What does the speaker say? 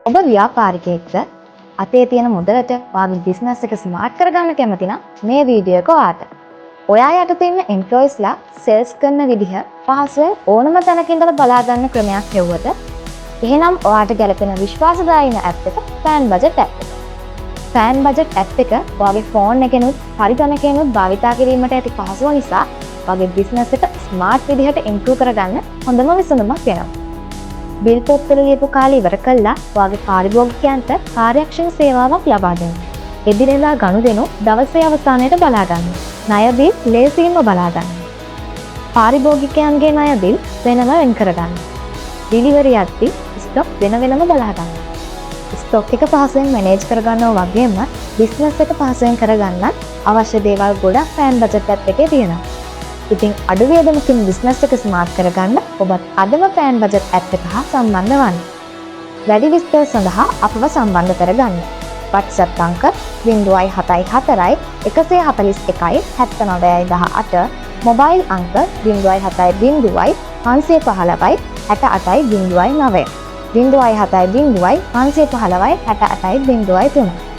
ඔබ ව්‍යාපාරිකයෙක්ද අතේ තියෙන මුදලට ඔයාගේ බිස්නස් එක ස්මාර්ට් කරගන්න කැමති නම් මේ වීඩියෝ එක ඔයාට. ඔයා යටතේ ඉන්න එම්ප්ලොයිස්ලා සෙල්ස් කරන විදිහ පහසුවෙන් ඕනම තැනක ඉඳලා බලා ගන්න ක්‍රමයක් හෙව්වද එහෙනම් ඔයාට ගැලපෙන විශ්වාසදායී ඇප් එක ෆෑන් බජට් ඇප් එක. ෆෑන් බජට් ඇප් එක ඔයාගේ ෆෝන් එකෙනුත් පරිගණකයෙනුත් භාවිතා කිරීමට ඇති පහසුව නිසා ඔයාගේ බිස්නස් එක ස්මාර්ට් විදිහට ඉම්ප්‍රූව් කරගන්න හොඳම විසඳුමක් වෙනවා. බිල් පොත්වල ලියපු කාලේ ඉවර කළා ඔයාගේ පාරිභෝගිකයන්ට කාර්යක්ෂම සේවාවක් ලබා දෙන්න. එදිනෙදා ගනුදෙනු දවසේ අවසානයේට බලා ගන්න. ණය බිල් ලේසියෙන්ම බලා ගන්න. පාරිභෝගිකයන්ගේ ණය බිල් වෙනම වෙන් කර ගන්න. ඩිලිවරි යද්දී ස්ටොක් වෙනම බලා ගන්න. ස්ටොක් එක පහසුවෙන් මැනේජ් කරගන්නවා වගේම බිස්නස් එක පහසුවෙන් කරගන්න අවශ්‍ය දේවල් ගොඩක් ෆෑන් බජට් ඇප් එකේ තියෙනවා. ඉතින් අඩු වියදමකින් බිස්නස් එක ස්මාර්ට් කරගන්න ඔබත් අදම ෆෑන් බජට් ඇප් එක හා සම්බන්ධ වන්න. වැඩි විස්තර සඳහා අපව සම්බන්ධ කරගන්න. WhatsApp අංක 074 141 7918 මොබයිල් අංක 070 515 6809 070 515 6803